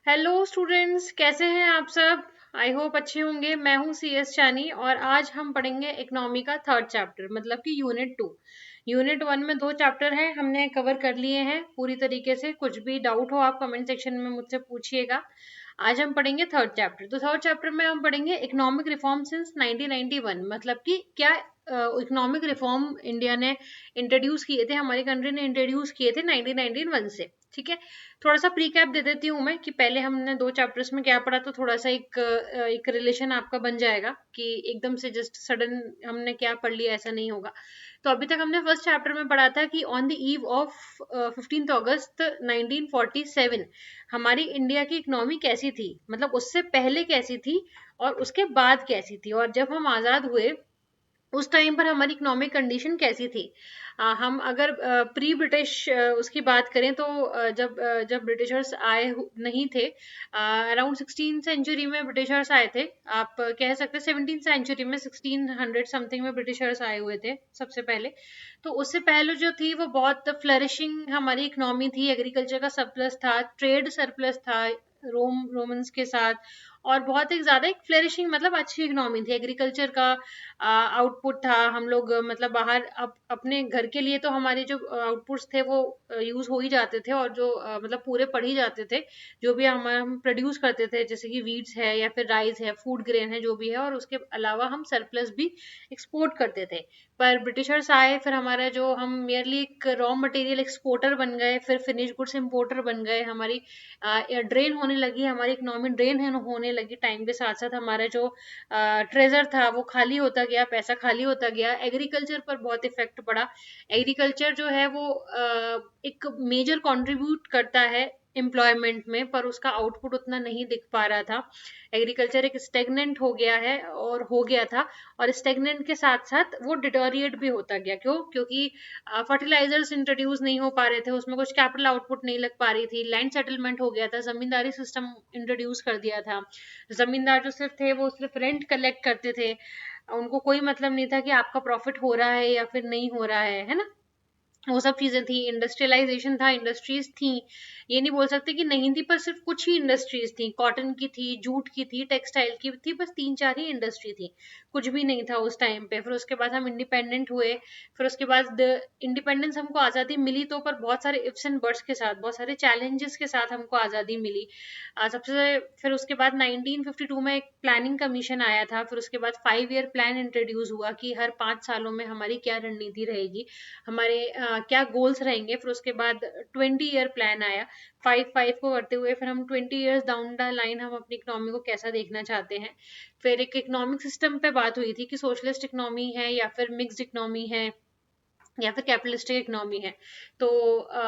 Hello students, कैसे हैं आप सब। आई होप अच्छे होंगे। मैं हूं CS चानी और आज हम पढ़ेंगे इकोनॉमी का थर्ड चैप्टर मतलब कि यूनिट 2। यूनिट 1 में 2 चैप्टर हैं, हमने कवर कर लिए हैं पूरी तरीके से। कुछ भी डाउट हो आप कमेंट सेक्शन में मुझसे पूछिएगा। आज हम पढ़ेंगे थर्ड चैप्टर। तो थर्ड चैप्टर में हम पढ़ेंगे इकोनॉमिक रिफॉर्म सिंस 1991, मतलब कि क्या इकोनॉमिक रिफॉर्म इंडिया ने इंट्रोड्यूस किए थे, हमारी कंट्री ने इंट्रोड्यूस किए थे 1991 से। ठीक है, थोड़ा सा प्रीकैप दे देती हूँ मैं कि पहले हमने 2 चैप्टर्स में क्या पढ़ा, तो थोड़ा सा एक रिलेशन आपका बन जाएगा कि एकदम से जस्ट सडन हमने क्या पढ़ लिया ऐसा नहीं होगा। तो अभी तक हमने फर्स्ट चैप्टर में पढ़ा था कि ऑन द ईव ऑफ 15 अगस्त 1947 हमारी इंडिया की इकोनॉमी कैसी थी, मतलब उससे पहले कैसी थी और उसके बाद कैसी थी, और जब हम आज़ाद हुए उस टाइम पर हमारी इकोनॉमिक कंडीशन कैसी थी। हम अगर प्री ब्रिटिश उसकी बात करें तो जब ब्रिटिशर्स नहीं थे, अराउंड 16 सेंचुरी में ब्रिटिशर्स आए थे। आप कह सकते हैं 17 सेंचुरी में, 1600 समथिंग में ब्रिटिशर्स आए हुए थे सबसे पहले। तो उससे पहले जो थी वो बहुत फ्लरिशिंग हमारी इकोनॉमी थी। एग्रीकल्चर का सरप्लस था, ट्रेड सरप्लस था रोमन्स के साथ, और बहुत एक ज्यादा एक फ्लरिशिंग मतलब अच्छी इकोनॉमी थी। एग्रीकल्चर का आउटपुट था। हम लोग मतलब बाहर अपने घर के लिए तो हमारे जो आउटपुट्स थे वो यूज हो ही जाते थे, और जो मतलब पूरे पढ़ ही जाते थे। जो भी हम प्रोड्यूस करते थे जैसे कि वीट्स है या फिर राइस है, फूड ग्रेन है, जो भी है, और उसके अलावा हम सरप्लस भी एक्सपोर्ट करते थे। पर ब्रिटिशर्स आए, फिर हमारा जो हम मेयरली एक रॉ मटेरियल एक्सपोर्टर बन गए, फिर फिनिश गुड्स इंपोर्टर बन गए। हमारी ड्रेन होने लगी, हमारी इकोनॉमी ड्रेन होने लगी। टाइम के साथ साथ हमारा जो ट्रेजर था वो खाली होता गया, पैसा खाली होता गया। एग्रीकल्चर पर बहुत इफेक्ट पड़ा। एग्रीकल्चर जो है वो एक मेजर कंट्रीब्यूट करता है एम्प्लॉयमेंट में, पर उसका आउटपुट उतना नहीं दिख पा रहा था। एग्रीकल्चर एक स्टेगनेंट हो गया है और हो गया था, और स्टेगनेंट के साथ साथ वो डिटोरिएट भी होता गया। क्योंकि फर्टिलाइजर्स इंट्रोड्यूस नहीं हो पा रहे थे, उसमें कुछ कैपिटल आउटपुट नहीं लग पा रही थी। लैंड सेटलमेंट हो गया था, जमींदारी सिस्टम इंट्रोड्यूस कर दिया था। जमींदार जो सिर्फ थे वो सिर्फ रेंट कलेक्ट करते थे, उनको कोई मतलब नहीं था कि आपका प्रॉफिट हो रहा है या फिर नहीं हो रहा है ना। वो सब चीजें थी। इंडस्ट्रियलाइजेशन था, इंडस्ट्रीज थी, ये नहीं बोल सकते कि नहीं थी, पर सिर्फ कुछ ही इंडस्ट्रीज थी। कॉटन की थी, जूट की थी, टेक्सटाइल की थी, बस 3-4 ही इंडस्ट्री थी। कुछ भी नहीं था उस टाइम पे। फिर उसके बाद हम इंडिपेंडेंट हुए। फिर उसके बाद इंडिपेंडेंस हमको आज़ादी मिली, तो पर बहुत सारे इफ्स एंड बट्स के साथ, बहुत सारे चैलेंजेस के साथ हमको आज़ादी मिली। सबसे फिर उसके बाद 1952 में एक प्लानिंग कमीशन आया था। फिर उसके बाद 5 ईयर प्लान इंट्रोड्यूस हुआ कि हर 5 सालों में हमारी क्या रणनीति रहेगी, हमारे क्या गोल्स रहेंगे। फिर उसके बाद 20 ईयर प्लान आया। 5-5 को करते हुए फिर हम 20 ईयर्स डाउन द लाइन हम अपनी इकोनॉमी को कैसा देखना चाहते हैं। फिर एक इकोनॉमिक सिस्टम पे बात हुई थी कि सोशलिस्ट इकोनॉमी है या फिर मिक्स्ड इकोनॉमी है या फिर कैपिटलिस्टिक इकोनॉमी है। तो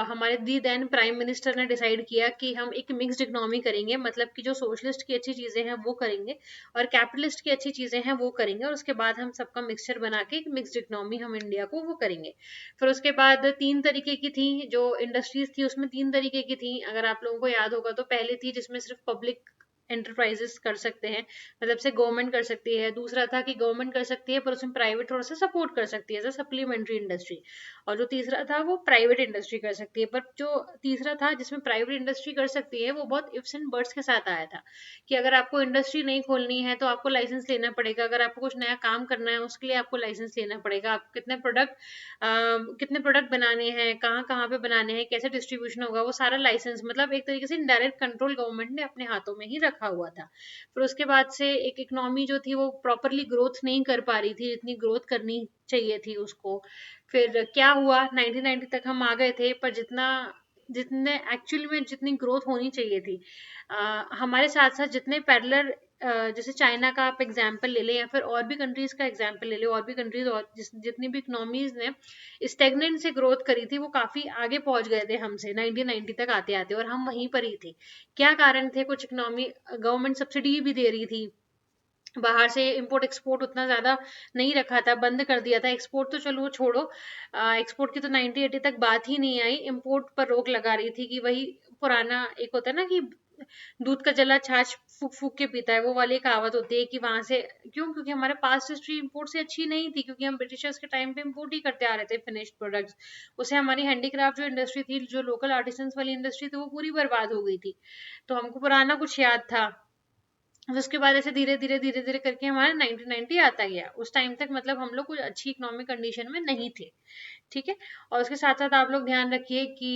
हमारे दी देन प्राइम मिनिस्टर ने डिसाइड किया कि हम एक मिक्स्ड इकोनॉमी करेंगे, मतलब कि जो सोशलिस्ट की अच्छी चीजें हैं वो करेंगे और कैपिटलिस्ट की अच्छी चीजें हैं वो करेंगे, और उसके बाद हम सबका मिक्सचर बना के एक मिक्स्ड इकोनॉमी हम इंडिया को वो करेंगे। फिर उसके बाद 3 तरीके की थी जो इंडस्ट्रीज थी, उसमें 3 तरीके की थी। अगर आप लोगों को याद होगा तो पहली थी जिसमें सिर्फ पब्लिक एंटरप्राइजेस कर सकते हैं, मतलब से गवर्नमेंट कर सकती है। दूसरा था कि गवर्नमेंट कर सकती है पर उसमें प्राइवेट थोड़ा सा सपोर्ट कर सकती है, जैसे सप्लीमेंट्री इंडस्ट्री। और जो तीसरा था वो प्राइवेट इंडस्ट्री कर सकती है। पर जो तीसरा था जिसमें प्राइवेट इंडस्ट्री कर सकती है वो बहुत इफ्स एंड बट्स के साथ आया था कि अगर आपको इंडस्ट्री नहीं खोलनी है तो आपको लाइसेंस लेना पड़ेगा, अगर आपको कुछ नया काम करना है उसके लिए आपको लाइसेंस लेना पड़ेगा, आपको कितने प्रोडक्ट बनाने हैं, कहाँ कहाँ पे बनाने हैं, कैसे डिस्ट्रीब्यूशन होगा, वो सारा लाइसेंस, मतलब एक तरीके से इनडायरेक्ट कंट्रोल गवर्नमेंट ने अपने हाथों में ही रखा हुआ था। फिर उसके बाद से एक इकोनॉमी जो थी वो प्रॉपरली ग्रोथ नहीं कर पा रही थी जितनी ग्रोथ करनी चाहिए थी उसको। फिर क्या हुआ, 1990 तक हम आ गए थे, पर जितने एक्चुअली में जितनी ग्रोथ होनी चाहिए थी, हमारे साथ साथ जितने पैरेलल, जैसे चाइना का आप एग्जाम्पल ले लें या फिर और भी कंट्रीज का एग्जाम्पल ले लें, और भी कंट्रीज और जितनी भी इकोनॉमीज ने स्टेगनेंट से ग्रोथ करी थी वो काफी आगे पहुंच गए थे हमसे 1990 तक आते आते, और हम वहीं पर ही थे। क्या कारण थे, कुछ इकोनॉमी गवर्नमेंट सब्सिडी भी दे रही थी, बाहर से इंपोर्ट एक्सपोर्ट उतना ज्यादा नहीं रखा था, बंद कर दिया था। एक्सपोर्ट तो चलो छोड़ो, एक्सपोर्ट की तो 1980 तक बात ही नहीं आई, इंपोर्ट पर रोक लगा रही थी कि वही पुराना एक होता है ना कि दूध का जला छाछ फूक फूक के पीता है, वो वाली कहावत होती है कि वहां से क्यों, क्योंकि हमारे पास्ट हिस्ट्री इंपोर्ट से अच्छी नहीं थी, क्योंकि हम ब्रिटिशर्स के टाइम पे इंपोर्ट ही करते आ रहे थे फिनिश्ड प्रोडक्ट्स। उससे हमारी हैंडीक्राफ्ट जो इंडस्ट्री थी, जो लोकल आर्टिसंस वाली इंडस्ट्री थी, वो पूरी बर्बाद हो गई थी। तो हमको पुराना कुछ याद था। उसके बाद ऐसे धीरे धीरे धीरे धीरे करके हमारा 1990 आता गया। उस टाइम तक मतलब हम लोग कुछ अच्छी इकोनॉमिक कंडीशन में नहीं थे, ठीक है। और उसके साथ साथ आप लोग ध्यान रखिए कि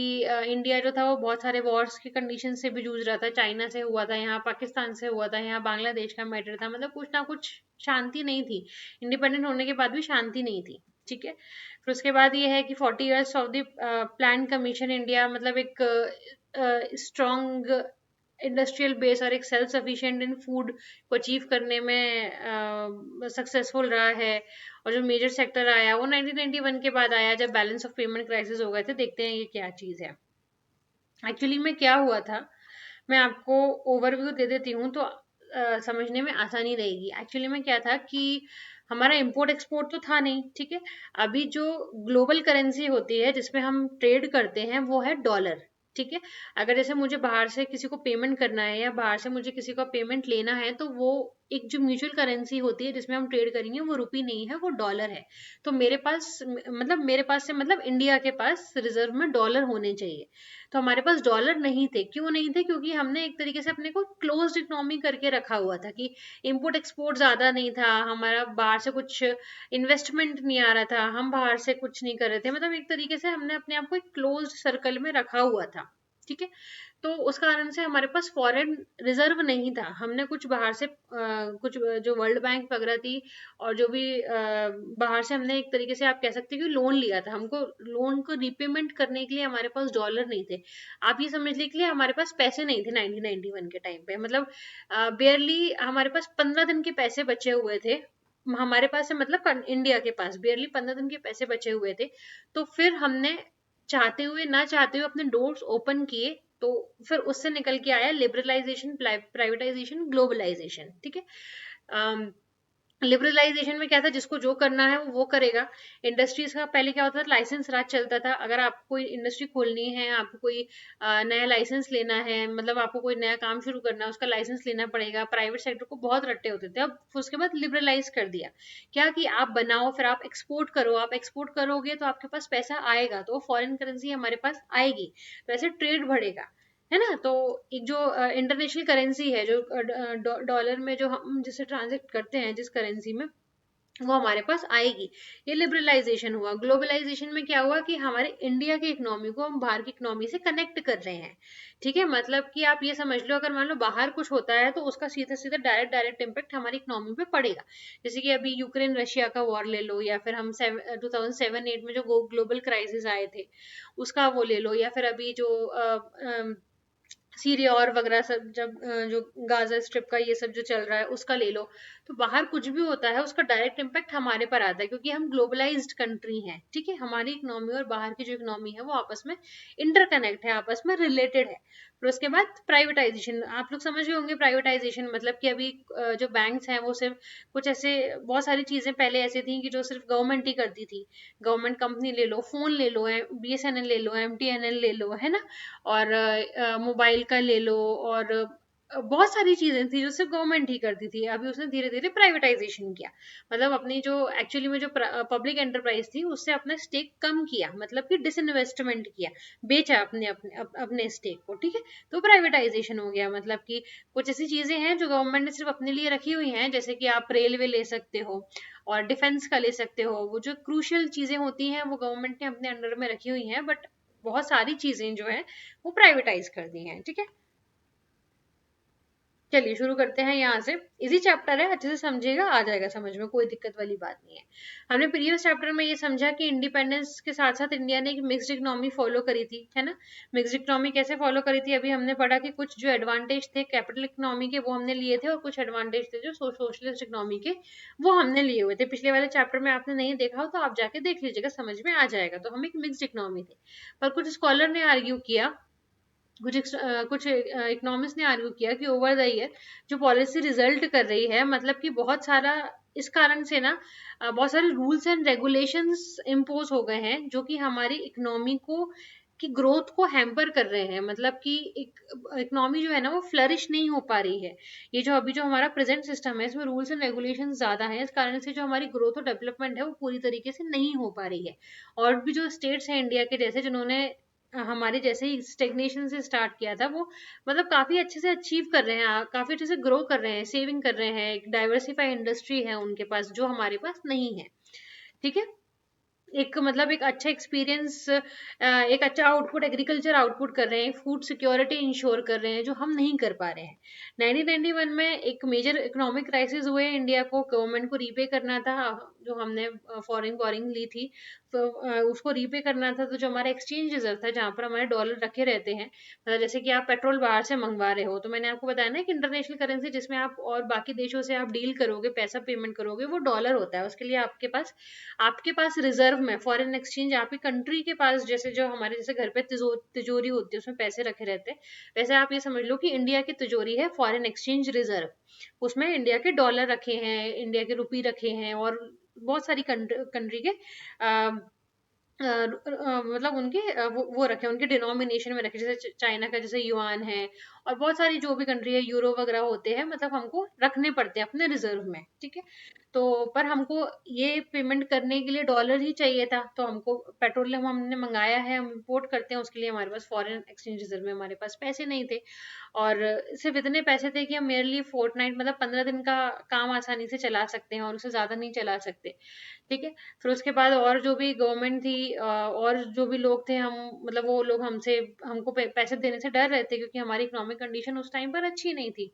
इंडिया जो था वो बहुत सारे वॉर्स की कंडीशन से भी जूझ रहा था। चाइना से हुआ था, यहाँ पाकिस्तान से हुआ था, यहाँ बांग्लादेश का मैटर था, मतलब कुछ ना कुछ शांति नहीं थी। इंडिपेंडेंट होने के बाद भी शांति नहीं थी, ठीक है। फिर उसके बाद ये है कि 40 years of the plan commission India, मतलब एक स्ट्रॉन्ग इंडस्ट्रियल बेस और एक सेल्फ सफिशिएंट इन फूड को अचीव करने में सक्सेसफुल रहा है। और जो मेजर सेक्टर आया वो 1991 के बाद आया, जब बैलेंस ऑफ पेमेंट क्राइसिस हो गए थे। देखते हैं ये क्या चीज है एक्चुअली में क्या हुआ था। मैं आपको ओवरव्यू दे देती हूँ तो समझने में आसानी रहेगी। एक्चुअली में क्या था कि हमारा इंपोर्ट एक्सपोर्ट तो था नहीं, ठीक है। अभी जो ग्लोबल करेंसी होती है जिसमें हम ट्रेड करते हैं वो है डॉलर, ठीक है। अगर जैसे मुझे बाहर से किसी को पेमेंट करना है या बाहर से मुझे किसी का पेमेंट लेना है, तो वो एक जो म्यूचुअल करेंसी होती है जिसमें हम ट्रेड करेंगे वो रुपी नहीं है, वो डॉलर है। तो मेरे पास से मतलब इंडिया के पास रिजर्व में डॉलर होने चाहिए। तो हमारे पास डॉलर नहीं थे। क्यों नहीं थे? क्योंकि हमने एक तरीके से अपने को क्लोज्ड इकोनॉमी करके रखा हुआ था कि इंपोर्ट एक्सपोर्ट ज्यादा नहीं था हमारा, बाहर से कुछ इन्वेस्टमेंट नहीं आ रहा था, हम बाहर से कुछ नहीं कर रहे थे, मतलब एक तरीके से हमने अपने आप को एक क्लोज्ड सर्कल में रखा हुआ था, ठीक है। तो उस कारण से हमारे पास फॉरेन रिजर्व नहीं था। हमने कुछ बाहर से कुछ जो वर्ल्ड बैंक वगैरह थी और जो भी बाहर से हमने एक तरीके से आप कह सकते हैं कि लोन लिया था। हमको लोन को रिपेमेंट करने के लिए हमारे पास डॉलर नहीं थे। आप ये समझ लीजिए हमारे पास पैसे नहीं थे 1991 के टाइम पे, मतलब बेयरली हमारे पास 15 दिन के पैसे बचे हुए थे हमारे पास से, मतलब इंडिया के पास बेयरली 15 दिन के पैसे बचे हुए थे। तो फिर हमने चाहते हुए ना चाहते हुए अपने डोर्स ओपन किए। तो फिर उससे निकल के आया लिबरलाइजेशन, प्राइवेटाइजेशन, ग्लोबलाइजेशन, ठीक है। लिबरलाइजेशन में क्या था, जिसको जो करना है वो करेगा। इंडस्ट्रीज का पहले क्या होता था, लाइसेंस राज चलता था। अगर आपको कोई इंडस्ट्री खोलनी है, आपको कोई नया लाइसेंस लेना है, मतलब आपको कोई नया काम शुरू करना है, उसका लाइसेंस लेना पड़ेगा। प्राइवेट सेक्टर को बहुत रट्टे होते थे। अब उसके बाद लिबरलाइज कर दिया क्या कि आप बनाओ फिर आप एक्सपोर्ट करो, आप एक्सपोर्ट करोगे तो आपके पास पैसा आएगा, तो फॉरेन करेंसी हमारे पास आएगी, तो ऐसे ट्रेड बढ़ेगा, है ना। तो एक जो इंटरनेशनल करेंसी है, जो डॉलर में जो हम जिसे ट्रांजेक्ट करते हैं जिस करेंसी में, वो हमारे पास आएगी। ये लिबरलाइजेशन हुआ। ग्लोबलाइजेशन में क्या हुआ कि हमारे इंडिया की इकोनॉमी को हम बाहर की इकोनॉमी से कनेक्ट कर रहे हैं, ठीक है। मतलब कि आप ये समझ लो, अगर मान लो बाहर कुछ होता है तो उसका सीधा सीधा डायरेक्ट इम्पैक्ट हमारी इकोनॉमी पे पड़ेगा। जैसे कि अभी यूक्रेन रशिया का वॉर ले लो, या फिर हम 2007-8 में जो ग्लोबल क्राइसिस आए थे उसका वो ले लो, या फिर अभी जो सीरिया और वगैरह सब, जब जो गाजा स्ट्रिप का ये सब जो चल रहा है उसका ले लो। तो बाहर कुछ भी होता है उसका डायरेक्ट इम्पैक्ट हमारे पर आता है, क्योंकि हम ग्लोबलाइज्ड कंट्री हैं, ठीक है। हमारी इकोनॉमी और बाहर की जो इकोनॉमी है वो आपस में इंटरकनेक्ट है, आपस में रिलेटेड है। फिर उसके बाद प्राइवेटाइजेशन, आप लोग समझ गए होंगे। प्राइवेटाइजेशन मतलब कि अभी जो बैंक्स हैं वो सिर्फ कुछ ऐसे, बहुत सारी चीजें पहले ऐसी थी कि जो सिर्फ गवर्नमेंट ही करती थी। गवर्नमेंट कंपनी ले लो, फोन ले लो, BSNL ले लो, MTNL ले लो, है ना। और मोबाइल का ले लो, और बहुत सारी चीजें थी जो सिर्फ गवर्नमेंट ही करती थी। अभी उसने धीरे धीरे प्राइवेटाइजेशन किया, मतलब अपनी जो एक्चुअली में जो पब्लिक एंटरप्राइज थी उससे अपना स्टेक कम किया, मतलब कि डिसइन्वेस्टमेंट किया, बेचा अपने स्टेक को, ठीक है। तो प्राइवेटाइजेशन हो गया। मतलब कि कुछ ऐसी चीजें हैं जो गवर्नमेंट ने सिर्फ अपने लिए रखी हुई हैं, जैसे कि आप रेलवे ले सकते हो और डिफेंस का ले सकते हो। वो जो क्रूशियल चीजें होती हैं वो गवर्नमेंट ने अपने अंडर में रखी हुई हैं, बट बहुत सारी चीजें जो है वो प्राइवेटाइज कर दी हैं, ठीक है। चलिए शुरू करते हैं यहाँ से। इजी चैप्टर है, अच्छे से समझिएगा, आ जाएगा समझ में, कोई दिक्कत वाली बात नहीं है। हमने प्रीवियस चैप्टर में ये समझा कि इंडिपेंडेंस के साथ साथ इंडिया ने एक मिक्स्ड इकोनॉमी फॉलो करी थी, है ना। मिक्स्ड इकोनॉमी कैसे फॉलो करी थी, अभी हमने पढ़ा कि कुछ जो एडवांटेज थे कैपिटल इकोनॉमी के वो हमने लिए थे, और कुछ एडवांटेज थे जो सोशलिस्ट इकोनॉमी के वो हमने लिए हुए थे। पिछले वाले चैप्टर में आपने नहीं देखा हो तो आप जाके देख लीजिएगा, समझ में आ जाएगा। तो हम एक मिक्स्ड इकोनॉमी थे। पर कुछ स्कॉलर ने आर्ग्यू किया, कुछ इकोनॉमिस्ट ने आर्ग्यू किया कि ओवर द ईयर जो पॉलिसी रिजल्ट कर रही है, मतलब कि बहुत सारा इस कारण से ना बहुत सारे रूल्स एंड रेगुलेशंस इम्पोज हो गए हैं जो कि हमारी इकोनॉमी को कि ग्रोथ को हैम्पर कर रहे हैं, मतलब कि इकोनॉमी जो है ना वो फ्लरिश नहीं हो पा रही है। ये जो अभी जो हमारा प्रेजेंट सिस्टम है इसमें रूल्स एंड रेगुलेशन ज्यादा है, इस कारण से जो हमारी ग्रोथ और डेवलपमेंट है वो पूरी तरीके से नहीं हो पा रही है। और भी जो स्टेट्स हैं इंडिया के जैसे जिन्होंने हमारे जैसे ही स्टेग्नेशन से स्टार्ट किया था, वो मतलब काफी अच्छे से अचीव कर रहे हैं, काफी अच्छे से ग्रो कर रहे हैं, सेविंग कर रहे हैं, एक डाइवर्सिफाइड इंडस्ट्री है उनके पास जो हमारे पास नहीं है। ठीक है, एक मतलब एक अच्छा एक्सपीरियंस, एक अच्छा आउटपुट, एग्रीकल्चर आउटपुट कर रहे हैं, फूड सिक्योरिटी इंश्योर कर रहे हैं जो हम नहीं कर पा रहे हैं। 1991 में एक मेजर इकोनॉमिक क्राइसिस हुए इंडिया को, गवर्नमेंट को रीपे करना था जो हमने फॉरेन बोरिंग ली थी, तो उसको रीपे करना था। तो जो हमारा एक्सचेंज रिजर्व था जहाँ पर हमारे डॉलर रखे रहते हैं, मतलब जैसे कि आप पेट्रोल बाहर से मंगवा रहे हो, तो मैंने आपको बताया ना कि इंटरनेशनल करेंसी जिसमें आप और बाकी देशों से आप डील करोगे, पैसा पेमेंट करोगे, वो डॉलर होता है। उसके लिए आपके पास रिजर्व में फॉरेन एक्सचेंज आपकी कंट्री के पास, जैसे जो हमारे जैसे घर पे तिजोरी होती है उसमें पैसे रखे रहते हैं, वैसे आप ये समझ लो कि इंडिया की तिजोरी है फॉरेन एक्सचेंज रिजर्व। उसमें इंडिया के डॉलर रखे हैं, इंडिया के रुपी रखे हैं, और बहुत सारी कंट्री के मतलब उनके वो रखे, उनके डिनोमिनेशन में रखे, जैसे चाइना का जैसे युआन है, और बहुत सारी जो भी कंट्री है, यूरो वगैरह होते हैं, मतलब हमको रखने पड़ते हैं अपने रिजर्व में। ठीक है, तो पर हमको ये पेमेंट करने के लिए डॉलर ही चाहिए था, तो हमको पेट्रोलियम हमने मंगाया है, हम इंपोर्ट करते हैं, उसके लिए हमारे पास फॉरेन एक्सचेंज रिजर्व में हमारे पास पैसे नहीं थे। और सिर्फ इतने पैसे थे कि हम मेरली फोर्टनाइट मतलब 15 दिन का काम आसानी से चला सकते हैं, और उससे ज्यादा नहीं चला सकते। ठीक है, फिर उसके बाद और जो भी गवर्नमेंट थी और जो भी लोग थे, हम मतलब वो लोग हमको पैसे देने से डर रहे थे, क्योंकि हमारी इकोनॉमिक कंडीशन उस टाइम पर अच्छी नहीं थी।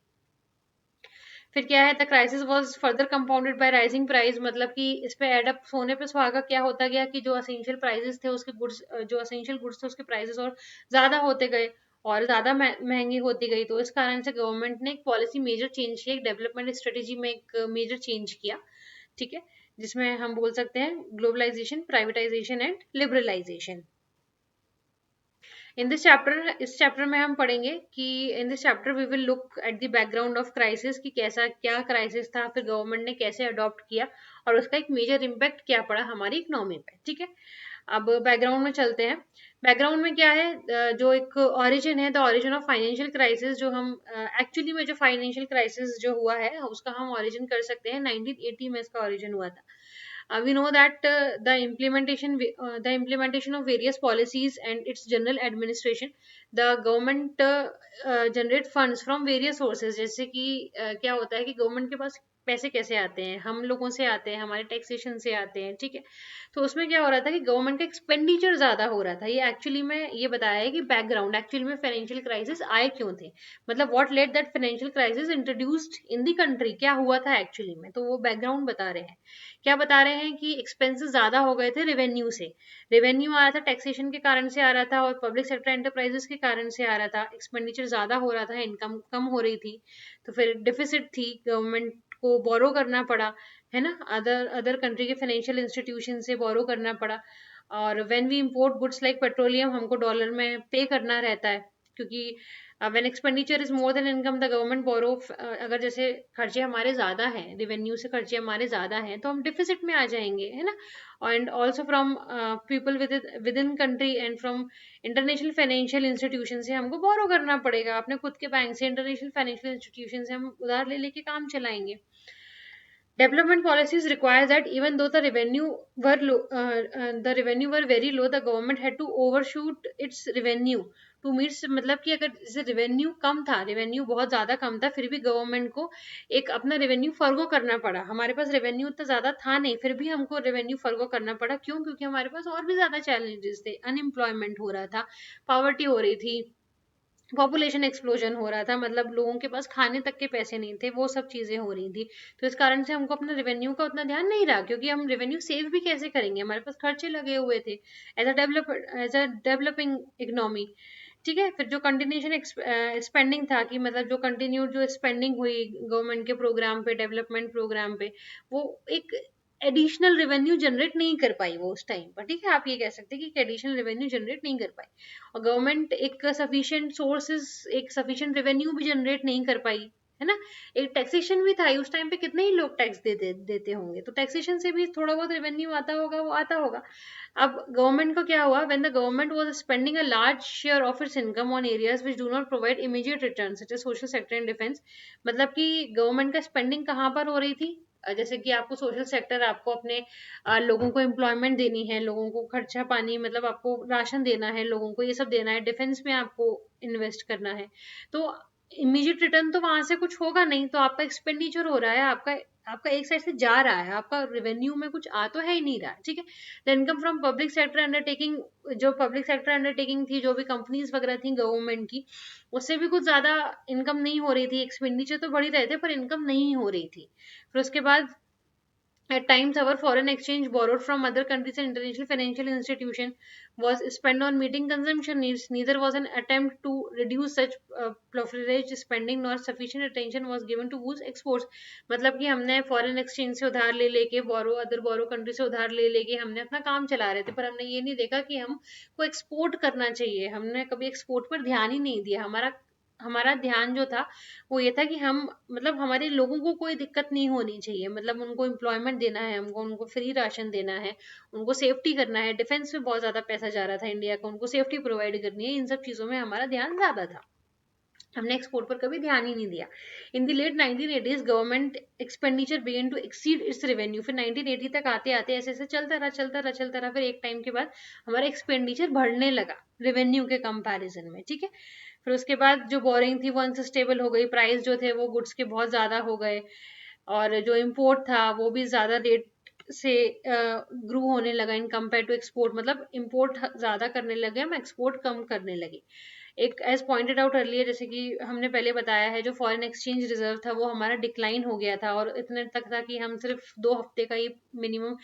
फिर क्या है, the crisis was further compounded bye rising price, मतलब कि इस पे एड अप होने पे सुहागा क्या होता गया कि जो असेंशियल प्राइसेस थे उसके गुड्स, जो असेंशियल गुड्स थे उसके प्राइसेस और ज्यादा होते गए, और ज्यादा महंगी होती गई। तो इस कारण से गवर्नमेंट ने एक पॉलिसी मेजर चेंज किया, एक डेवलपमेंट स्ट्रेटेजी में एक मेजर चेंज किया। ठीक है, जिसमें हम बोल सकते हैं ग्लोबलाइजेशन, प्राइवेटाइजेशन एंड लिबरलाइजेशन। इस चैप्टर में हम पढ़ेंगे कि in this chapter we will look at the background of crisis, कि कैसा क्या क्राइसिस था, फिर गवर्नमेंट ने कैसे अडॉप्ट किया, और उसका एक मेजर इम्पैक्ट क्या पड़ा हमारी इकोनॉमी पे। ठीक है, अब बैकग्राउंड में चलते हैं। बैकग्राउंड में क्या है, जो एक ओरिजिन है, the origin of financial crisis, जो हम एक्चुअली में जो फाइनेंशियल क्राइसिस जो हुआ है उसका हम ओरिजिन कर सकते हैं 1980 में इसका ओरिजिन हुआ था। We know that the implementation of various policies and its general administration, the government generate funds from various sources। जैसे कि क्या होता है कि गवर्नमेंट के पास पैसे कैसे आते हैं, हम लोगों से आते हैं, हमारे टैक्सेशन से आते हैं। ठीक है, तो उसमें क्या हो रहा था कि गवर्नमेंट का एक्सपेंडिचर ज्यादा हो रहा था। ये एक्चुअली में ये बताया है कि बैकग्राउंड एक्चुअली में फाइनेंशियल क्राइसिस आए क्यों थे, मतलब what led that financial crisis introduced in the country, क्या हुआ था एक्चुअली में। तो वो बैकग्राउंड बता रहे हैं। क्या बता रहे हैं कि एक्सपेंसेस ज्यादा हो गए थे रेवेन्यू से, रेवेन्यू आ रहा था टैक्सेशन के कारण से आ रहा था, और पब्लिक सेक्टर एंटरप्राइजेस के कारण से आ रहा था, एक्सपेंडिचर ज्यादा हो रहा था, इनकम कम हो रही थी, तो फिर डिफिसिट थी, गवर्नमेंट को बोरो करना पड़ा, है ना, अदर अदर कंट्री के फाइनेंशियल इंस्टीट्यूशन से बोरो करना पड़ा। और when we import goods like petroleum, हमको डॉलर में पे करना रहता है, क्योंकि when expenditure is more than income the government borrow. अगर जैसे खर्चे हमारे ज्यादा हैं, रेवेन्यू से खर्चे हमारे ज्यादा हैं, तो हम डिफिसिट में आ जाएंगे, है ना। And also from people with in country and from international financial institution से हमको बोरो करना पड़ेगा, अपने खुद के बैंक से, इंटरनेशनल फाइनेंशियल इंस्टीट्यूशन से हम उधार ले लेके काम चलाएंगे। Development policies require that even though the revenue were very low, the government had to overshoot its revenue to meet। मतलब कि अगर जैसे रेवेन्यू कम था, रेवेन्यू बहुत ज्यादा कम था, फिर भी गवर्नमेंट को एक अपना रेवेन्यू फर्गो करना पड़ा। हमारे पास रेवेन्यू इतना ज्यादा था नहीं, फिर भी हमको रेवेन्यू फर्गो करना पड़ा। क्यों? क्योंकि हमारे पास और भी ज्यादा चैलेंजेस थे, अनएम्प्लॉयमेंट हो रहा था, पॉवर्टी हो रही थी, पॉपुलेशन एक्सप्लोजन हो रहा था, मतलब लोगों के पास खाने तक के पैसे नहीं थे, वो सब चीजें हो रही थी। तो इस कारण से हमको अपना रेवेन्यू का उतना ध्यान नहीं रहा, क्योंकि हम रेवेन्यू सेव भी कैसे करेंगे, हमारे पास खर्चे लगे हुए थे एज अ डेवलपिंग इकोनॉमी। ठीक है, फिर जो कंटिन्यूशन स्पेंडिंग था, कि मतलब जो कंटिन्यू जो स्पेंडिंग हुई गवर्नमेंट के प्रोग्राम पे, डेवलपमेंट प्रोग्राम पे, वो एक एडिशनल रेवेन्यू जनरेट नहीं कर पाई वो उस टाइम पर। ठीक है, आप ये कह सकते हैं कि एडिशनल रेवेन्यू जनरेट नहीं कर पाई, और गवर्नमेंट एक सफिशिएंट सोर्सेज, एक सफिशिएंट रेवेन्यू भी जनरेट नहीं कर पाई। है ना। एक टैक्सेशन भी था उस टाइम पे, कितने ही लोग टैक्स देते होंगे, तो टैक्सेशन से भी थोड़ा बहुत रेवेन्यू आता होगा, वो आता होगा। अब गवर्नमेंट को क्या हुआ, when the government was spending a large share of its income on areas which do not provide immediate return such as social sector and defence. मतलब कि गवर्नमेंट का स्पेंडिंग कहाँ पर हो रही थी, जैसे कि आपको सोशल सेक्टर, आपको अपने लोगों को एम्प्लॉयमेंट देनी है, लोगों को खर्चा पानी, मतलब आपको राशन देना है, लोगों को ये सब देना है, डिफेंस में आपको इन्वेस्ट करना है, तो इमीडिएट रिटर्न तो वहां से कुछ होगा नहीं, तो आपका एक्सपेंडिचर हो रहा है, आपका आपका एक साइड से जा रहा है, आपका रेवेन्यू में कुछ आ तो है ही नहीं रहा, ठीक है। The income from public sector undertaking, जो पब्लिक सेक्टर अंडरटेकिंग थी, जो भी कंपनीज वगैरह थी गवर्नमेंट की, उससे भी कुछ ज्यादा इनकम नहीं हो रही थी, एक्सपेंडिचर तो बढ़ ही रहे थे पर इनकम नहीं हो रही थी। फिर उसके बाद at times, our foreign exchange borrowed from other countries and international financial institutions was spent on meeting consumption needs. Neither was an attempt to reduce such proliferate spending nor sufficient attention was given to boost exports. मतलब कि हमने foreign exchange से उधार ले लेके, बोरो country से उधार ले लेके हमने अपना काम चला रहे थे, पर हमने ये नहीं देखा कि हम को एक्सपोर्ट करना चाहिए, हमने कभी एक्सपोर्ट पर ध्यान ही नहीं दिया। हमारा हमारा ध्यान जो था वो ये था कि हम, मतलब हमारे लोगों को कोई दिक्कत नहीं होनी चाहिए, मतलब उनको एम्प्लॉयमेंट देना है, हमको उनको फ्री राशन देना है, उनको सेफ्टी करना है, डिफेंस में बहुत ज्यादा पैसा जा रहा था इंडिया का, उनको सेफ्टी प्रोवाइड करनी है, इन सब चीजों में हमारा ध्यान ज्यादा था, हमने एक्सपोर्ट पर कभी ध्यान ही नहीं दिया। In the late 1980s government expenditure began to exceed its revenue. फिर 1980 तक आते आते ऐसे ऐसे चलता रहा, फिर एक टाइम के बाद हमारा एक्सपेंडिचर बढ़ने लगा रेवेन्यू के कंपैरिजन में, ठीक है। फिर उसके बाद जो बोरिंग थी वो अनसस्टेबल हो गई, प्राइस जो थे वो गुड्स के बहुत ज्यादा हो गए, और जो इम्पोर्ट था वो भी ज्यादा रेट से ग्रू होने लगा इन कंपेयर टू एक्सपोर्ट, मतलब इम्पोर्ट ज्यादा करने लगे, हम एक्सपोर्ट कम करने लगे। एक एज पॉइंटेड आउट अर्लियर, जैसे कि हमने पहले बताया है, जो फॉरेन एक्सचेंज रिजर्व था वो हमारा डिक्लाइन हो गया था, और इतने तक था कि हम सिर्फ 2 हफ्ते का ही मिनिमम,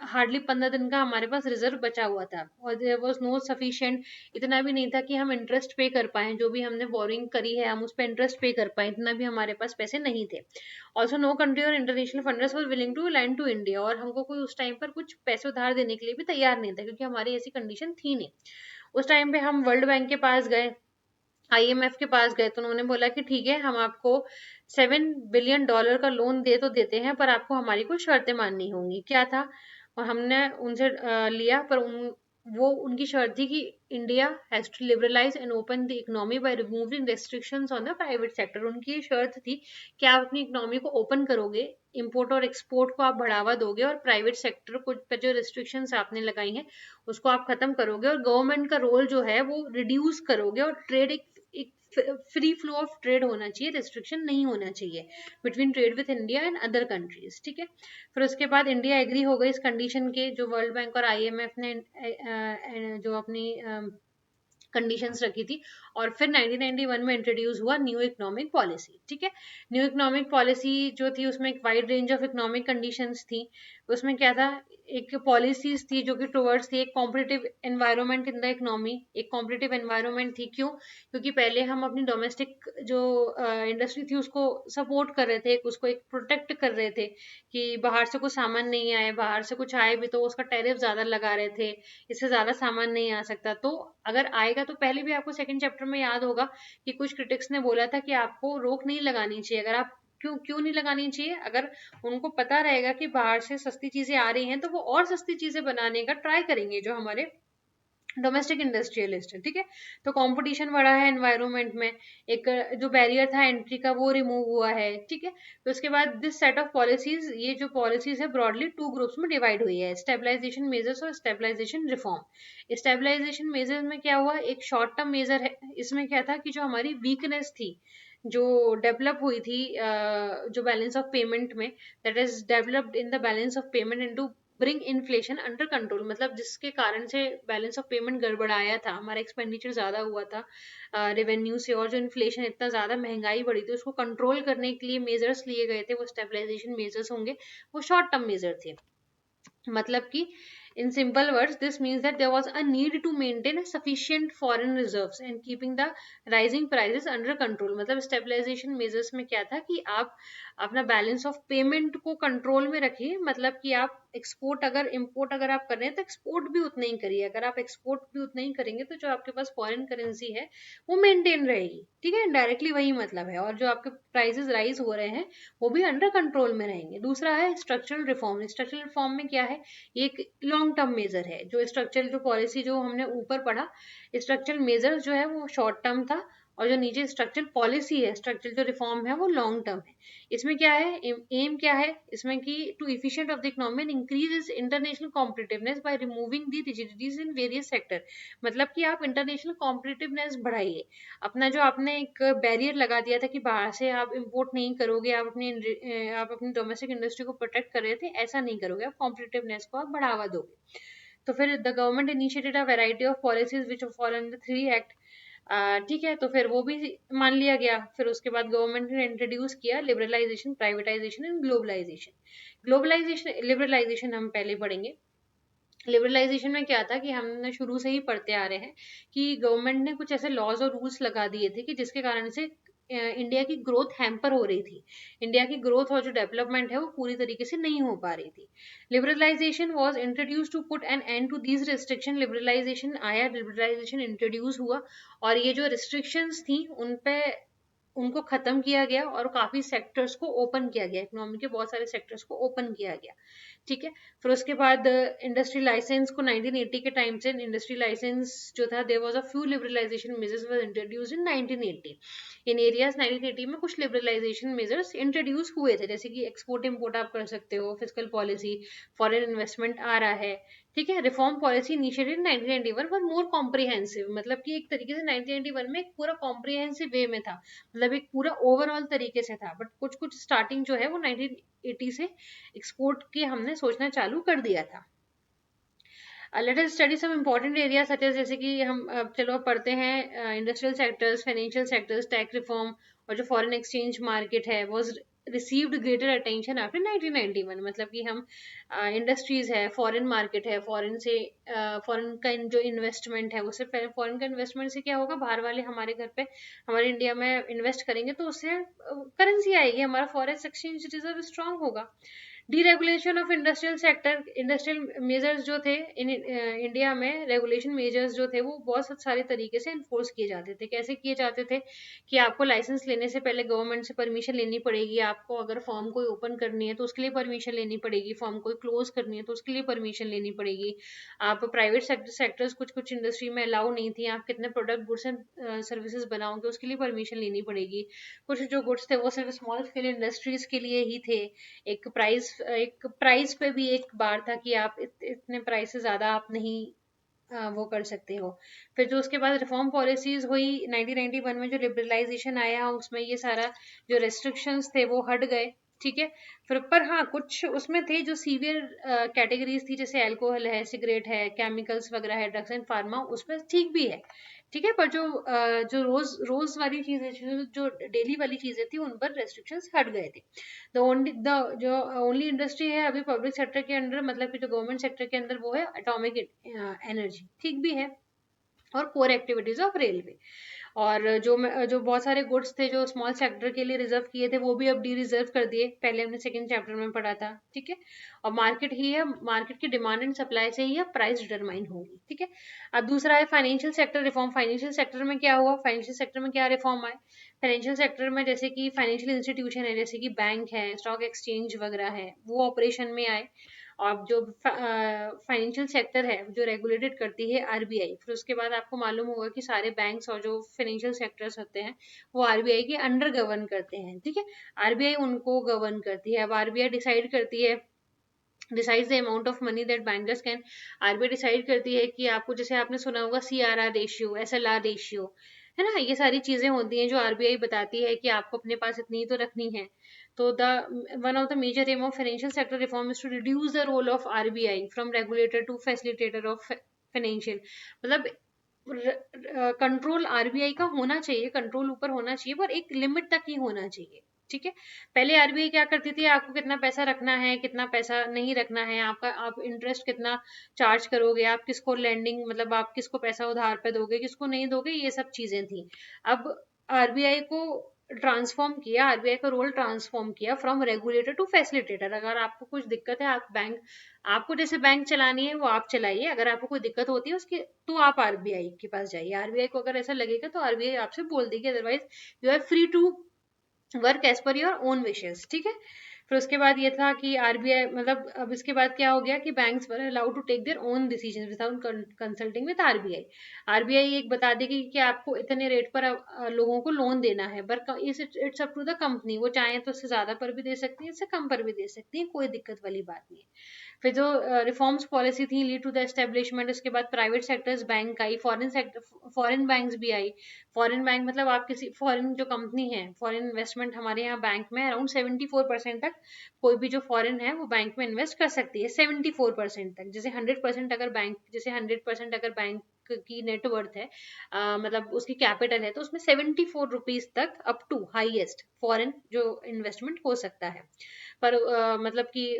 हार्डली 15 दिन का हमारे पास रिजर्व बचा हुआ था, और देयर वाज नो सफिशिएंट, इतना भी नहीं था कि हम इंटरेस्ट पे कर पाए, जो भी हमने बोरिंग करी है हम उस पर इंटरेस्ट पे कर पाए, इतना भी हमारे पास पैसे नहीं थे। ऑल्सो नो कंट्री और international funders were willing to lend to India, और हमको कोई उस टाइम पर कुछ पैसे उधार देने के लिए भी तैयार नहीं था, क्योंकि हमारी ऐसी कंडीशन थी नहीं। उस टाइम पे हम वर्ल्ड बैंक के पास गए, आईएमएफ के पास गए, तो उन्होंने बोला कि ठीक है, हम आपको $7 बिलियन का लोन दे तो देते हैं, पर आपको हमारी कुछ शर्तें माननी होंगी। क्या था, और हमने उनसे लिया, पर वो उनकी शर्त थी कि India has to liberalise and open the economy by removing restrictions on the private sector. उनकी ये शर्त थी कि आप अपनी इकोनॉमी को ओपन करोगे, इंपोर्ट और एक्सपोर्ट को आप बढ़ावा दोगे, और प्राइवेट सेक्टर को पर जो रिस्ट्रिक्शंस आपने लगाई हैं उसको आप खत्म करोगे, और गवर्नमेंट का रोल जो है वो रिड्यूस करोगे, और ट्रेड एक फ्री फ्लो ऑफ ट्रेड होना चाहिए, रिस्ट्रिक्शन नहीं होना चाहिए between trade with India and other countries, ठीक है। फिर उसके बाद इंडिया एग्री हो गई इस कंडीशन के, जो वर्ल्ड बैंक और आईएमएफ ने जो अपनी कंडीशंस रखी थी, और फिर 1991 में इंट्रोड्यूस हुआ न्यू इकोनॉमिक पॉलिसी, ठीक है। न्यू इकोनॉमिक पॉलिसी जो थी उसमें एक wide range of economic conditions थी। उसमें क्या था, एक पॉलिसीज थी जो कि टुवर्ड्स थी एक competitive environment in the economy, एक कॉम्पिटिटिव एनवायरनमेंट थी, क्यों, क्योंकि पहले हम अपनी डोमेस्टिक जो इंडस्ट्री थी उसको सपोर्ट कर रहे थे, उसको एक प्रोटेक्ट कर रहे थे कि बाहर से कुछ सामान नहीं आए, बाहर से कुछ आए भी तो उसका टैरिफ ज्यादा लगा रहे थे, इससे ज्यादा सामान नहीं आ सकता। तो अगर आएगा तो पहले भी आपको सेकंड चैप्टर में याद होगा कि कुछ क्रिटिक्स ने बोला था कि आपको रोक नहीं लगानी चाहिए, अगर आप क्यों क्यों नहीं लगानी चाहिए, अगर उनको पता रहेगा कि बाहर से सस्ती चीजें आ रही हैं तो वो और सस्ती चीजें बनाने का ट्राई करेंगे, जो हमारे डोमेस्टिक इंडस्ट्रियलिस्ट है, ठीक है। तो कंपटीशन बढ़ा है एनवायरनमेंट में, एक जो बैरियर था एंट्री का वो रिमूव हुआ है, ठीक है। तो उसके बाद दिस सेट ऑफ पॉलिसीज, ये जो पॉलिसीज है ब्रॉडली 2 ग्रुप्स में डिवाइड हुई है, स्टेबलाइजेशन मेजर्स और स्टेबलाइजेशन रिफॉर्म। स्टेबलाइजेशन मेजर में क्या हुआ, एक शॉर्ट टर्म मेजर है, इसमें क्या था कि जो हमारी वीकनेस थी, जो डेवलप हुई थी जो बैलेंस ऑफ पेमेंट में, that is developed in the balance of payment into bring inflation under control, मतलब जिसके कारण से बैलेंस ऑफ पेमेंट गड़बड़ाया था, हमारा एक्सपेंडिचर ज्यादा हुआ था रेवेन्यू से, और जो इन्फ्लेशन इतना ज्यादा महंगाई बढ़ी थी उसको कंट्रोल करने के लिए मेजर्स लिए गए थे, वो स्टेबलाइजेशन मेजर्स होंगे, वो शॉर्ट टर्म मेजर थे। मतलब कि In simple words, this means that there was a need to maintain a sufficient foreign reserves and keeping the rising prices under control. मतलब stabilization measures में क्या था कि आप अपना बैलेंस ऑफ पेमेंट को कंट्रोल में रखिए, मतलब कि आप एक्सपोर्ट अगर इम्पोर्ट अगर आप कर रहे हैं तो एक्सपोर्ट भी उतना ही करिए, अगर आप एक्सपोर्ट भी उतना ही करेंगे तो जो आपके पास फॉरेन करेंसी है वो मेंटेन रहेगी, ठीक है, डायरेक्टली वही मतलब है, और जो आपके प्राइसेस राइज हो रहे हैं वो भी अंडर कंट्रोल में रहेंगे। दूसरा है स्ट्रक्चरल रिफॉर्म। स्ट्रक्चरल रिफॉर्म में क्या है, ये एक लॉन्ग टर्म मेजर है। जो स्ट्रक्चरल जो पॉलिसी जो हमने ऊपर पढ़ा, स्ट्रक्चरल मेजर जो है वो शॉर्ट टर्म था, और जो नीचे स्ट्रक्चरल पॉलिसी है, स्ट्रक्चरल जो रिफॉर्म है वो लॉन्ग टर्म है। इसमें क्या है, एम क्या है इसमें कि to efficient of the economy and increase international competitiveness by removing the rigidities in various sector. मतलब कि आप इंटरनेशनल कॉम्पिटिटिवनेस बढ़ाइए। अपना जो आपने एक बैरियर लगा दिया था कि बाहर से आप इंपोर्ट नहीं करोगे, आप अपनी डोमेस्टिक इंडस्ट्री को प्रोटेक्ट कर रहे थे, ऐसा नहीं करोगे, आप कॉम्पिटिटिवनेस को आप बढ़ावा दोगे। तो फिर the government initiated a variety of policies which fall under 3 act. ठीक है, तो फिर वो भी मान लिया गया। फिर उसके बाद गवर्नमेंट ने इंट्रोड्यूस किया liberalisation, privatisation and globalisation. Globalisation liberalisation हम पहले पढ़ेंगे। लिबरलाइजेशन में क्या था कि हमने शुरू से ही पढ़ते आ रहे हैं कि गवर्नमेंट ने कुछ ऐसे लॉज और रूल्स लगा दिए थे कि जिसके कारण से इंडिया की ग्रोथ हैम्पर हो रही थी। इंडिया की ग्रोथ और जो डेवलपमेंट है वो पूरी तरीके से नहीं हो पा रही थी। Liberalisation was introduce to put an end to these restriction. Liberalisation आया, लिबरलाइजेशन इंट्रोड्यूस हुआ, और ये जो रिस्ट्रिक्शंस थी उन पे उनको खत्म किया गया और काफी सेक्टर्स को ओपन किया गया, इकोनॉमी के बहुत सारे सेक्टर्स को ओपन किया गया। ठीक है, फिर उसके बाद इंडस्ट्री लाइसेंस को 1980 के टाइम से इंडस्ट्री लाइसेंस जो था, there was a few liberalisation measures were introduced in 1980 in areas. 1980 में कुछ लिबरलाइजेशन मेजर्स इंट्रोड्यूस हुए थे, जैसे कि एक्सपोर्ट इंपोर्ट आप कर सकते हो, फिजिकल पॉलिसी, फॉरेन इन्वेस्टमेंट आ रहा है। ठीक है, रिफॉर्म पॉलिसी इनिशिएटेड 1991 पर मोर कॉम्प्रिहेंसिव, मतलब कि एक तरीके से 1991 में एक पूरा कॉम्प्रिहेंसिव वे में था, मतलब एक पूरा ओवरऑल तरीके से था। बट कुछ कुछ स्टार्टिंग जो है वो 1980 से एक्सपोर्ट की हमने सोचना चालू कर दिया था। Let us study some important area such as, जैसे कि हम चलो पढ़ते हैं industrial sectors, financial sectors, tax reform, और जो फॉरेन एक्सचेंज मार्केट है वो रिसीव्ड ग्रेटर अटेंशन आफ्टर 1991। मतलब कि हम इंडस्ट्रीज है, फॉरेन मार्केट है, फॉरेन से फॉरेन का जो इन्वेस्टमेंट है, उससे फॉरेन का इन्वेस्टमेंट से क्या होगा, बाहर वाले हमारे घर पे हमारे इंडिया में इन्वेस्ट करेंगे तो उससे करेंसी आएगी, हमारा फॉरेन एक्सचेंज रिजर्व स्ट्रांग होगा। Deregulation of industrial sector, industrial measures जो थे इंडिया में, रेगुलेशन मेजर्स जो थे वो बहुत सारे तरीके से इन्फोर्स किए जाते थे। कैसे किए जाते थे कि आपको लाइसेंस लेने से पहले गवर्नमेंट से परमिशन लेनी पड़ेगी, आपको अगर फॉर्म कोई ओपन करनी है तो उसके लिए परमिशन लेनी पड़ेगी, फॉर्म कोई क्लोज करनी है तो उसके लिए परमिशन लेनी पड़ेगी। आप प्राइवेट सेक्टर्स कुछ कुछ इंडस्ट्री में अलाउ नहीं थी, आप कितने प्रोडक्ट गुड्स एंड सर्विसेज बनाओगे उसके लिए परमिशन लेनी पड़ेगी। कुछ जो गुड्स थे वो सिर्फ स्मॉल स्केल इंडस्ट्रीज के लिए ही थे। एक प्राइस पे भी एक बार था कि आप इतने प्राइस से ज्यादा आप नहीं वो कर सकते हो। फिर जो उसके बाद रिफॉर्म पॉलिसीज हुई 1991 में, जो लिबरलाइजेशन आया उसमें ये सारा जो रेस्ट्रिक्शंस थे वो हट गए। ठीक है, फिर पर हाँ कुछ उसमें थे जो सीवियर कैटेगरीज थी, जैसे अल्कोहल है, सिगरेट है, केमिकल्स वगैरह है, ड्रग्स एंड फार्मा, उसमें ठीक भी है। ठीक है, पर जो रोज रोज वाली चीजें, जो डेली वाली चीजें थी उन पर रेस्ट्रिक्शंस हट गए थे। द जो ओनली इंडस्ट्री है अभी पब्लिक सेक्टर के अंडर, मतलब कि जो गवर्नमेंट सेक्टर के अंदर, वो है एटॉमिक एनर्जी, ठीक भी है, और कोर एक्टिविटीज ऑफ रेलवे। और जो बहुत सारे गुड्स थे जो स्मॉल सेक्टर के लिए रिजर्व किए थे वो भी अब डी रिजर्व कर दिए, पहले हमने सेकंड चैप्टर में पढ़ा था। ठीक है, और मार्केट ही है, मार्केट की डिमांड एंड सप्लाई से ही अब प्राइस डिटरमाइन होगी। ठीक है, अब दूसरा है financial sector reform. Financial sector में क्या हुआ, फाइनेंशियल सेक्टर में क्या रिफॉर्म आए, फाइनेंशियल सेक्टर में जैसे कि फाइनेंशियल इंस्टीट्यूशन है, जैसे कि बैंक है, स्टॉक एक्सचेंज वगैरह है, वो ऑपरेशन में आए। और जो फाइनेंशियल सेक्टर है जो रेगुलेटेड करती है आरबीआई। फिर उसके बाद आपको मालूम होगा कि सारे बैंक्स और जो फाइनेंशियल सेक्टर्स होते हैं वो आरबीआई के अंडर गवर्न करते हैं। ठीक है, आरबीआई उनको गवर्न करती है। अब आरबीआई डिसाइड करती है, decides the amount of money that bankers can. RBI decide करती है कि आपको, जैसे आपने सुना होगा सीआरआर रेशियो, एसएलआर रेशियो, है ना, ये सारी चीजें होती हैं जो आरबीआई बताती है कि आपको अपने पास इतनी तो रखनी है। तो the one of the major aim of financial sector reform is to reduce the role of RBI from regulator to facilitator of financial. मतलब कंट्रोल आरबीआई का होना चाहिए, कंट्रोल ऊपर होना चाहिए, पर एक लिमिट तक ही होना चाहिए। ठीक है। पहले आरबीआई क्या करती थी, आपको कितना पैसा रखना है, कितना पैसा नहीं रखना है, आपका आप इंटरेस्ट कितना चार्ज करोगे, आप किसको लेंडिंग मतलब आप किसको पैसा उधार पे दोगे, किसको नहीं दोगे, ये सब चीजें थी। अब आरबीआई को ट्रांसफॉर्म किया, आरबीआई का रोल ट्रांसफॉर्म किया फ्रॉम रेगुलेटर टू फैसिलिटेटर। अगर आपको कुछ दिक्कत है, आप बैंक, आपको जैसे बैंक चलानी है वो आप चलाइए, अगर आपको कोई दिक्कत होती है उसकी तो आप आरबीआई के पास जाइए। आरबीआई को अगर ऐसा लगेगा तो आरबीआई आपसे बोल देगी, otherwise you are free to work as per your own wishes, ठीक है। फिर उसके बाद ये था कि आरबीआई मतलब अब इसके बाद क्या हो गया कि banks were allowed to take their own decision without consulting with RBI. RBI एक बता देगी कि आपको इतने रेट पर लोगों को लोन देना है, but it's up to the company, वो चाहे तो इससे ज्यादा पर भी दे सकती है, इससे कम पर भी दे सकती है, कोई दिक्कत वाली बात नहीं है। फिर जो रिफॉर्म्स पॉलिसी थी लीड टू द एस्टेब्लिशमेंट, उसके बाद प्राइवेट सेक्टर्स बैंक आई, फॉरेन सेक्टर फॉरेन बैंक्स भी आई। फॉरेन बैंक मतलब आप किसी फॉरेन जो कंपनी है, फॉरेन इन्वेस्टमेंट हमारे यहाँ बैंक में अराउंड 74% तक कोई भी जो फॉरेन है वो बैंक में इन्वेस्ट कर सकती है, 74% तक। जैसे 100% अगर बैंक, जैसे 100% अगर बैंक की नेटवर्थ है, मतलब उसकी कैपिटल है, तो उसमें 74 रुपीज तक अप टू हाईएस्ट फॉरेन जो इन्वेस्टमेंट हो सकता है। पर मतलब कि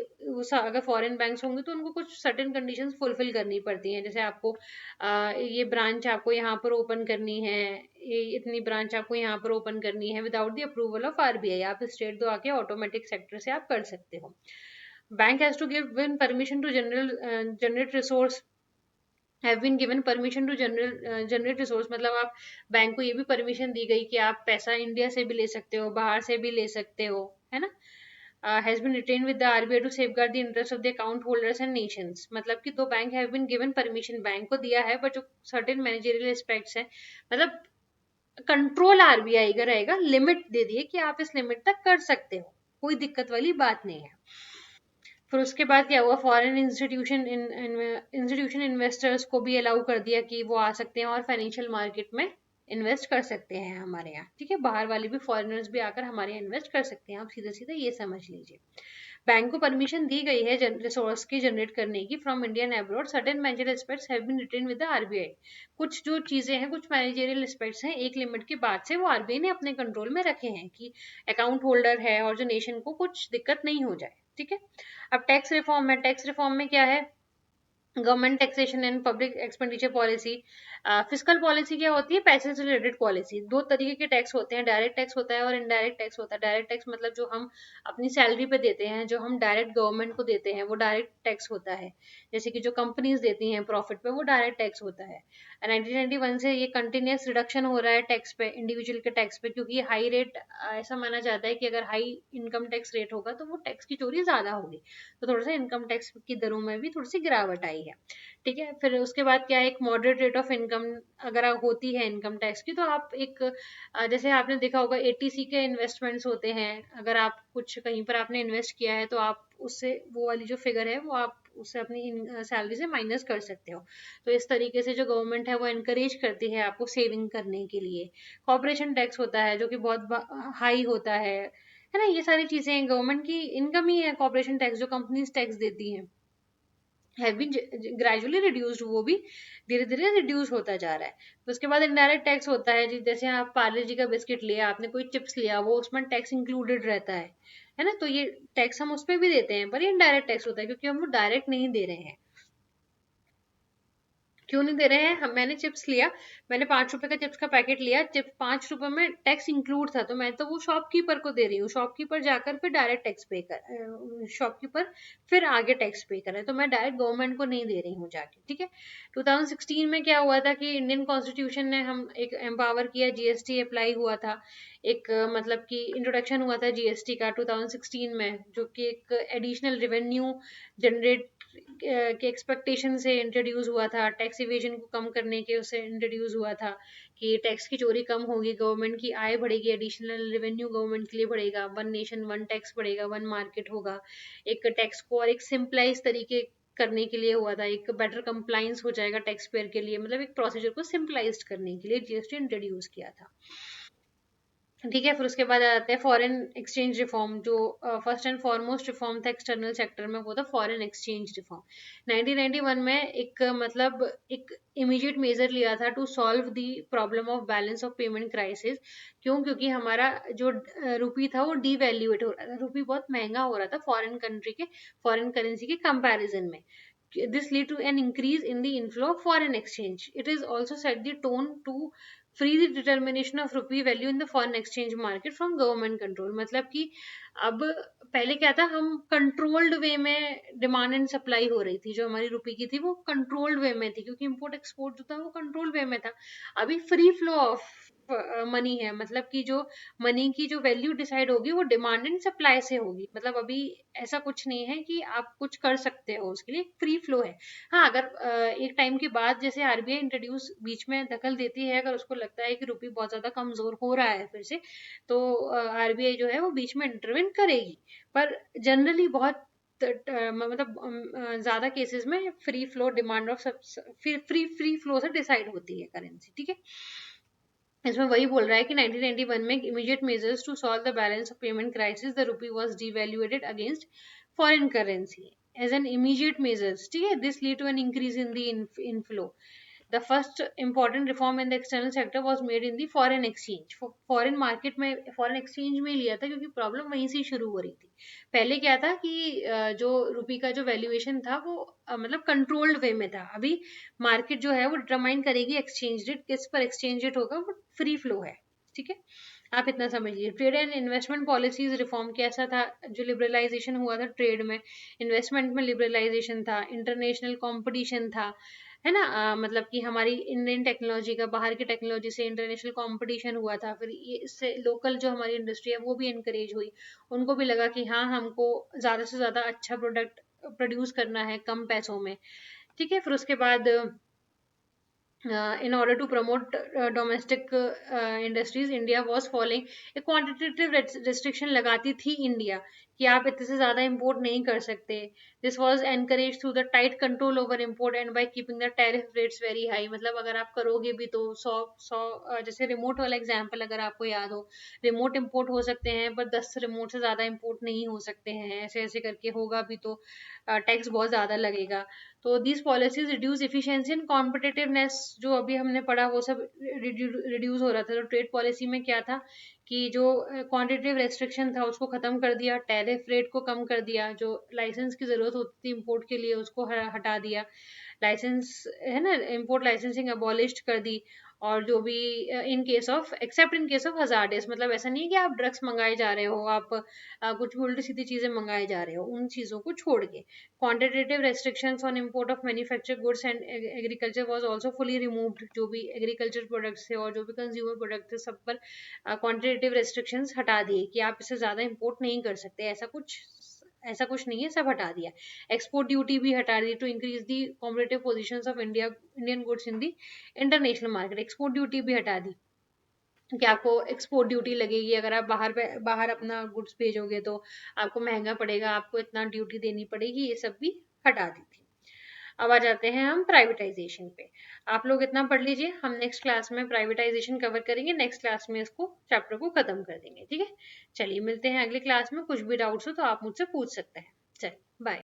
अगर फॉरेन बैंक्स होंगे तो उनको कुछ सर्टेन कंडीशंस फुलफिल करनी पड़ती हैं, जैसे आपको ये ब्रांच आपको यहाँ पर ओपन करनी है, ये इतनी ब्रांच आपको यहाँ पर ओपन करनी है without the approval of RBI, आप स्टेट दो आके ऑटोमेटिक सेक्टर से आप कर सकते हो। Bank has to give one permission to general generate resource, have been given permission to generate resource, मतलब आप बैंक को ये भी परमिशन दी गई कि आप पैसा इंडिया से भी ले सकते हो, बाहर से भी ले सकते हो, है ना। Has been retained with the RBI to safeguard the interest of the account holders and nations, मतलब कि दो bank have been given permission, bank को दिया है, बट जो certain managerial aspects है, मतलब कंट्रोल आरबीआई का रहेगा, लिमिट दे दिए कि आप इस लिमिट तक कर सकते हो, कोई दिक्कत वाली बात नहीं है। फिर उसके बाद क्या हुआ, फॉरेन इंस्टीट्यूशन इन्वेस्टर्स को भी अलाउ कर दिया कि वो आ सकते हैं और फाइनेंशियल मार्केट में इन्वेस्ट कर सकते हैं हमारे यहाँ, ठीक है। बाहर वाले भी फॉरेनर्स भी आकर हमारे यहाँ इन्वेस्ट कर सकते हैं, आप सीधे सीधे ये समझ लीजिए। बैंक को परमिशन दी गई है रिसोर्स की जनरेट करने की from Indian abroad, certain managerial aspects have been retain with the RBI. कुछ जो चीजें हैं, कुछ मैनेजरियल एस्पेक्ट्स हैं, एक लिमिट के बाद से वो आरबीआई ने अपने कंट्रोल में रखे हैं कि अकाउंट होल्डर है और जो नेशन को कुछ दिक्कत नहीं हो जाए, ठीक है। अब टैक्स रिफॉर्म है, टैक्स रिफॉर्म में क्या है, government taxation and public expenditure policy. Fiscal policy क्या होती है, पैसे से रिलेटेड पॉलिसी। दो तरीके के टैक्स होते हैं, डायरेक्ट टैक्स होता है और इनडायरेक्ट टैक्स होता है। डायरेक्ट टैक्स मतलब जो हम अपनी सैलरी पे देते हैं, जो हम डायरेक्ट गवर्नमेंट को देते हैं, वो डायरेक्ट टैक्स होता है। जैसे कि जो कंपनीज देती हैं प्रॉफिट पे, वो डायरेक्ट टैक्स होता है। 1991 से ये कंटिन्यूस रिडक्शन हो रहा है टैक्स पे, इंडिविजुअल के टैक्स पे, क्योंकि हाई रेट, ऐसा माना जाता है कि अगर हाई इनकम टैक्स रेट होगा तो वो टैक्स की चोरी ज्यादा होगी, तो थोड़ा सा इनकम टैक्स की दरों में भी थोड़ी सी गिरावट आई है, ठीक है। फिर उसके बाद क्या है, एक मॉडरेट रेट ऑफ इनकम अगर होती है इनकम टैक्स की, तो आप एक जैसे आपने देखा होगा एटीसी के इन्वेस्टमेंट्स होते हैं, अगर आप कुछ कहीं पर आपने इन्वेस्ट किया है तो आप उससे वो वाली जो फिगर है वो आप उससे अपनी सैलरी से माइनस कर सकते हो। तो इस तरीके से जो गवर्नमेंट है वो एनकरेज करती है आपको सेविंग करने के लिए। कॉर्पोरेशन टैक्स होता है जो कि बहुत हाई होता है ना। ये सारी चीजें गवर्नमेंट की इनकम ही है, कॉर्पोरेशन टैक्स जो कंपनीज टैक्स देती हैं हैव बीन ग्रेजुअली रिड्यूस्ड, वो भी धीरे धीरे रिड्यूस होता जा रहा है। तो उसके बाद इनडायरेक्ट टैक्स होता है जी, जैसे आप पार्ले जी का बिस्किट लिया, आपने कोई चिप्स लिया, वो उसमें टैक्स इंक्लूडेड रहता है ना। तो ये टैक्स हम उस पर भी देते हैं, पर ये इनडायरेक्ट टैक्स होता है क्योंकि हम वो डायरेक्ट नहीं दे रहे हैं। क्यों नहीं दे रहे हैं, हम मैंने चिप्स लिया, मैंने 5 रुपए का चिप्स का पैकेट लिया, चिप्स 5 रुपए में टैक्स इंक्लूड था, तो मैं तो वो शॉपकीपर को दे रही हूँ, शॉपकीपर जाकर फिर डायरेक्ट टैक्स पे कर, शॉपकीपर फिर आगे टैक्स पे करे, तो मैं डायरेक्ट गवर्नमेंट को नहीं दे रही हूँ जाके, ठीक है। 2016 में क्या हुआ था कि इंडियन कॉन्स्टिट्यूशन ने हम एक एम्पावर किया, जीएसटी अप्लाई हुआ था, एक मतलब कि इंट्रोडक्शन हुआ था जीएसटी का 2016 में, जो कि एक एडिशनल रेवेन्यू जनरेट के एक्सपेक्टेशन से इंट्रोड्यूस हुआ था, टैक्स इवेजन को कम करने के उसे इंट्रोड्यूस हुआ था कि टैक्स की चोरी कम होगी, गवर्नमेंट की आय बढ़ेगी, एडिशनल रेवेन्यू गवर्नमेंट के लिए बढ़ेगा, वन नेशन वन टैक्स बढ़ेगा, वन मार्केट होगा। एक टैक्स को और एक सिंपलाइज तरीके करने के लिए हुआ था, एक बेटर कंप्लाइंस हो जाएगा टैक्स पेयर के लिए, मतलब एक प्रोसीजर को सिंपलाइज करने के लिए जीएसटी इंट्रोड्यूस किया था। ठीक है। फिर उसके बाद आ जाते हैं फॉरेन एक्सचेंज रिफॉर्म। जो फर्स्ट एंड फॉरमोस्ट रिफॉर्म था एक्सटर्नल सेक्टर में, वो था फॉरेन एक्सचेंज रिफॉर्म। 1991 में एक मतलब एक इमीडिएट मेजर लिया था to solve the problem of balance of payment crisis. क्यों? क्योंकि हमारा जो रुपी था वो डीवैल्यूएट हो रहा था, रुपी बहुत महंगा हो रहा था फॉरेन कंट्री के, फॉरेन करेंसी के कंपैरिजन में। This lead to an increase in the inflow of foreign exchange. It is also set the tone to free the determination of rupee value in the foreign exchange market from government control। मतलब कि अब पहले क्या था, हम controlled way में demand and supply हो रही थी, जो हमारी रुपी की थी वो कंट्रोल्ड वे में थी, क्योंकि इंपोर्ट एक्सपोर्ट जो था वो कंट्रोल्ड वे में था। अभी फ्री फ्लो ऑफ मनी है, मतलब कि जो मनी की जो वैल्यू डिसाइड होगी वो डिमांड एंड सप्लाई से होगी। मतलब अभी ऐसा कुछ नहीं है कि आप कुछ कर सकते हो, उसके लिए फ्री फ्लो है। हाँ, अगर एक टाइम के बाद जैसे आरबीआई इंट्रोड्यूस बीच में दखल देती है, अगर उसको लगता है कि रुपी बहुत ज्यादा कमजोर हो रहा है फिर से, तो आरबीआई जो है वो बीच में इंटरवेन करेगी। पर जनरली बहुत मतलब ज्यादा केसेस में free flow demand of free flow से डिसाइड होती है करेंसी। ठीक है। इसमें वही बोल रहा है कि 1991 में immediate measures to solve the balance of payment crisis, the rupee was devalued against foreign currency as an immediate measures. ठीक है। This lead to an increase in the inflow. The first important reform in the external sector was made in the foreign exchange। Foreign market में, foreign exchange में लिया था, क्योंकि problem वहीं से शुरू हो रही थी। पहले क्या था कि जो रुपी का जो वैल्यूएशन था वो मतलब कंट्रोल्ड वे में था। अभी मार्केट जो है वो डिटरमाइन करेगी एक्सचेंज रेट, किस पर एक्सचेंज रेट होगा, वो फ्री फ्लो है। ठीक है। आप इतना समझिए। Trade and investment policies reform कैसा था? जो लिबरलाइजेशन हुआ था ट्रेड में, इन्वेस्टमेंट में लिबरलाइजेशन था, इंटरनेशनल कंपटीशन था, है ना। मतलब कि हमारी इंडियन टेक्नोलॉजी का बाहर की टेक्नोलॉजी से इंटरनेशनल कंपटीशन हुआ था। फिर ये इससे लोकल जो हमारी इंडस्ट्री है वो भी इनकरेज हुई। उनको भी लगा कि हाँ, हमको ज्यादा से ज्यादा अच्छा प्रोडक्ट प्रोड्यूस करना है कम पैसों में। ठीक है। फिर उसके बाद in order to promote domestic industries, India was following a quantitative restriction लगाती थी इंडिया, कि आप इतने से ज्यादा इंपोर्ट नहीं कर सकते। This was encourage through the tight control over import and by keeping the tariff rates very high. मतलब अगर आप करोगे भी तो 100 जैसे रिमोट वाला एग्जांपल अगर आपको याद हो, रिमोट इंपोर्ट हो सकते हैं पर 10 रिमोट से ज्यादा इंपोर्ट नहीं हो सकते हैं, ऐसे ऐसे करके होगा भी तो टैक्स बहुत ज्यादा लगेगा। तो this policies reduce efficiency and competitiveness. जो अभी हमने पढ़ा वो सब रिड्यूस हो रहा था। तो ट्रेड पॉलिसी में क्या था कि जो क्वांटिटेटिव रेस्ट्रिक्शन था उसको खत्म कर दिया, टैरिफ रेट को कम कर दिया, जो लाइसेंस की जरूरत होती थी इंपोर्ट के लिए उसको हटा दिया, लाइसेंस है ना, इंपोर्ट लाइसेंसिंग अबॉलिश कर दी। और जो भी in case of accept in case of hazardous, मतलब ऐसा नहीं है कि आप ड्रग्स मंगाए जा रहे हो, आप कुछ भी उल्टी सीधी चीजें मंगाए जा रहे हो, उन चीजों को छोड़ के। Quantitative restrictions on import of manufacture goods and agriculture was also fully removed. जो भी एग्रीकल्चर प्रोडक्ट्स थे और जो भी कंज्यूमर प्रोडक्ट थे सब पर क्वांटिटेटिव रेस्ट्रिक्शंस हटा दिए, कि आप इससे ज्यादा इंपोर्ट नहीं कर सकते, ऐसा कुछ नहीं है, सब हटा दिया। एक्सपोर्ट ड्यूटी भी हटा दी to increase the competitive positions of Indian goods in the international market. Export duty भी हटा दी कि आपको एक्सपोर्ट ड्यूटी लगेगी, अगर आप बाहर अपना गुड्स भेजोगे तो आपको महंगा पड़ेगा, आपको इतना ड्यूटी देनी पड़ेगी, ये सब भी हटा दी थी। अब आ जाते हैं हम प्राइवेटाइजेशन पे। आप लोग इतना पढ़ लीजिए, हम नेक्स्ट क्लास में प्राइवेटाइजेशन कवर करेंगे, नेक्स्ट क्लास में इसको चैप्टर को खत्म कर देंगे। ठीक है। चलिए मिलते हैं अगली क्लास में। कुछ भी डाउट्स हो तो आप मुझसे पूछ सकते हैं। चलिए बाय।